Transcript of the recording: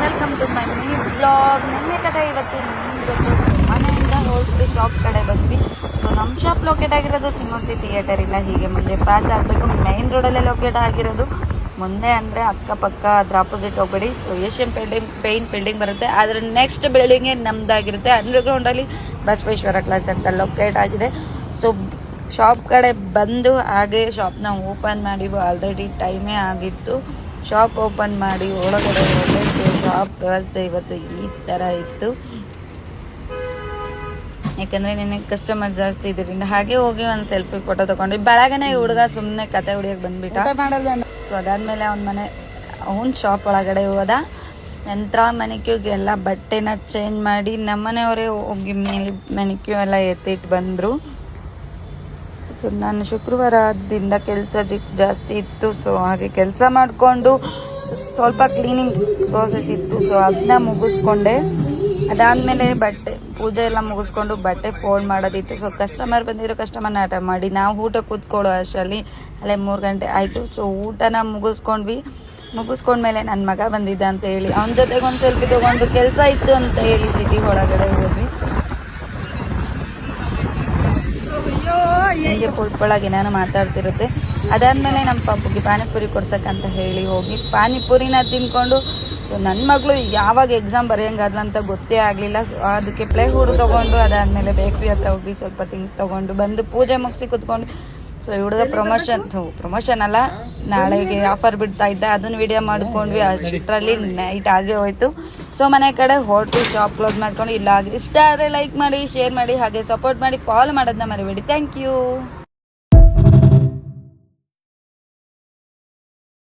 Welcome to my mini blog. ನಿನ್ನೆ ಕಡೆ ಇವತ್ತು ನಿಮ್ಮ ಜೊತೆ ಮನೆಯಿಂದ ಹೊರಟು ಶಾಪ್ ಕಡೆ ಬಂದ್ವಿ. ಸೊ ನಮ್ಮ ಶಾಪ್ ಲೊಕೇಟ್ ಆಗಿರೋದು ತಿಮ್ಮೂರ್ತಿ ಥಿಯೇಟರ್ ಇಲ್ಲ, ಹೀಗೆ ಮುಂದೆ ಪಾಸ್ ಆಗಬೇಕು. ಮೇನ್ ರೋಡಲ್ಲೇ ಲೊಕೇಟ್ ಆಗಿರೋದು. ಮುಂದೆ ಅಂದರೆ ಅಕ್ಕಪಕ್ಕ ಅದ್ರ ಆಪೋಸಿಟ್ ಹೋಗ್ಬೇಡಿ. ಸೊ ಏಷ್ಯನ್ ಪೇಂಟ್ ಬಿಲ್ಡಿಂಗ್ ಬರುತ್ತೆ, ಅದರ ನೆಕ್ಸ್ಟ್ ಬಿಲ್ಡಿಂಗೇ ನಮ್ಮದಾಗಿರುತ್ತೆ. ಅಂಡರ್ಗ್ರೌಂಡಲ್ಲಿ ಬಸವೇಶ್ವರ ಕ್ಲಾಸ್ ಅಂತ ಲೊಕೇಟ್ ಆಗಿದೆ. ಸೊ ಶಾಪ್ ಕಡೆ ಬಂದು ಹಾಗೆ ಶಾಪ್ನ ಓಪನ್ ಮಾಡಿ ಆಲ್ರೆಡಿ ಟೈಮೇ ಆಗಿತ್ತು. ಶಾಪ್ ಓಪನ್ ಮಾಡಿ ಒಳಗಡೆ ಹೋಗಬೇಕು. ಶಾಪ್ ವ್ಯವಸ್ಥೆ ಇವತ್ತು ಈ ಥರ ಇತ್ತು, ಯಾಕಂದರೆ ನಿನಗೆ ಕಸ್ಟಮರ್ ಜಾಸ್ತಿ ಇದರಿಂದ. ಹಾಗೆ ಹೋಗಿ ಒಂದು ಸೆಲ್ಫಿ ಫೋಟೋ ತೊಗೊಂಡ್ವಿ. ಬೆಳಗ್ಗೆ ಹುಡುಗ ಸುಮ್ಮನೆ ಕತೆ ಹೊಡಿಯೋಕೆ ಬಂದುಬಿಟ್ಟ. ಸೊ ಅದಾದಮೇಲೆ ಅವ್ನ ಶಾಪ್ ಒಳಗಡೆ ಹೋದ. ನಂತರ ಮೆನಿಕ್ಯೂಗೆ ಎಲ್ಲ ಬಟ್ಟೆನ ಚೇಂಜ್ ಮಾಡಿ ನಮ್ಮನೆಯವರೇ ಹೋಗಿ ಮೆನಿಕ್ಯೂ ಎಲ್ಲ ಎತ್ತಿಟ್ಟು ಬಂದರು. ಸೊ ನಾನು ಶುಕ್ರವಾರದಿಂದ ಕೆಲಸ ಜಾಸ್ತಿ ಇತ್ತು. ಸೊ ಹಾಗೆ ಕೆಲಸ ಮಾಡಿಕೊಂಡು ಸ್ವಲ್ಪ ಕ್ಲೀನಿಂಗ್ ಪ್ರೋಸೆಸ್ ಇತ್ತು. ಸೊ ಅದನ್ನ ಮುಗಿಸ್ಕೊಂಡೆ. ಅದಾದಮೇಲೆ ಬಟ್ಟೆ ಪೂಜೆ ಎಲ್ಲ ಮುಗಿಸ್ಕೊಂಡು ಬಟ್ಟೆ ಫೋಲ್ಡ್ ಮಾಡೋದಿತ್ತು. ಸೊ ಕಸ್ಟಮರ್ ಬಂದಿರೋ ಕಸ್ಟಮರ್ನ ಆಟ ಮಾಡಿ ನಾವು ಊಟ ಕೂತ್ಕೊಳ್ಳೋ ಅಷ್ಟರಲ್ಲಿ ಅಲ್ಲೇ 3 ಗಂಟೆ ಆಯಿತು. ಸೊ ಊಟನ ಮುಗಿಸ್ಕೊಂಡ್ಮೇಲೆ ನನ್ನ ಮಗ ಬಂದಿದ್ದ ಅಂತ ಹೇಳಿ ಅವನ ಜೊತೆಗೆ ಒಂದು ಸೆಲ್ಫಿ ತೊಗೊಂಡು ಕೆಲಸ ಇತ್ತು ಅಂತ ಹೇಳಿ ಸಿಟಿ ಒಳಗಡೆ ಹೋದ್ವಿ. ಹಿಂಗೆ ಪುಟ್ಪೊಳಗೆ ಏನಾರು ಮಾತಾಡ್ತಿರುತ್ತೆ. ಅದಾದಮೇಲೆ ನಮ್ಮ ಪಾಪುಗೆ ಪಾನಿಪುರಿ ಕೊಡ್ಸಕ್ಕಂತ ಹೇಳಿ ಹೋಗಿ ಪಾನಿಪುರಿನ ತಿನ್ಕೊಂಡು. ಸೊ ನನ್ನ ಮಗಳು ಯಾವಾಗ ಎಕ್ಸಾಮ್ ಬರೆಯೋಂಗಾದ್ಲು ಅಂತ ಗೊತ್ತೇ ಆಗಲಿಲ್ಲ. ಸೊ ಅದಕ್ಕೆ ಪ್ಲೇಹುಡ್ ತೊಗೊಂಡು ಅದಾದಮೇಲೆ ಬೇಕ್ರಿ ಹತ್ರ ಹೋಗಿ ಸ್ವಲ್ಪ ಥಿಂಗ್ಸ್ ತೊಗೊಂಡು ಬಂದು ಪೂಜೆ ಮುಗಿಸಿ ಕೂತ್ಕೊಂಡು. ಸೊ ಹುಡುಗ ಪ್ರಮೋಷನ್ ಅಲ್ಲ, ನಾಳೆಗೆ ಆಫರ್ ಬಿಡ್ತಾ ಇದ್ದ, ಅದನ್ನು ವಿಡಿಯೋ ಮಾಡ್ಕೊಂಡ್ವಿ. ಅಷ್ಟರಲ್ಲಿ ನೈಟ್ ಆಗೇ ಹೋಯ್ತು. ಸೊ ಮನೆ ಕಡೆ ಹೊರಟು ಶಾಪ್ ಕ್ಲೋಸ್ ಮಾಡ್ಕೊಂಡು. ಇಲ್ಲ ಇಷ್ಟ ಆದರೆ ಲೈಕ್ ಮಾಡಿ, ಶೇರ್ ಮಾಡಿ, ಹಾಗೆ ಸಪೋರ್ಟ್ ಮಾಡಿ, ಫಾಲೋ ಮಾಡೋದನ್ನ ಮರಿಬೇಡಿ. Thank you.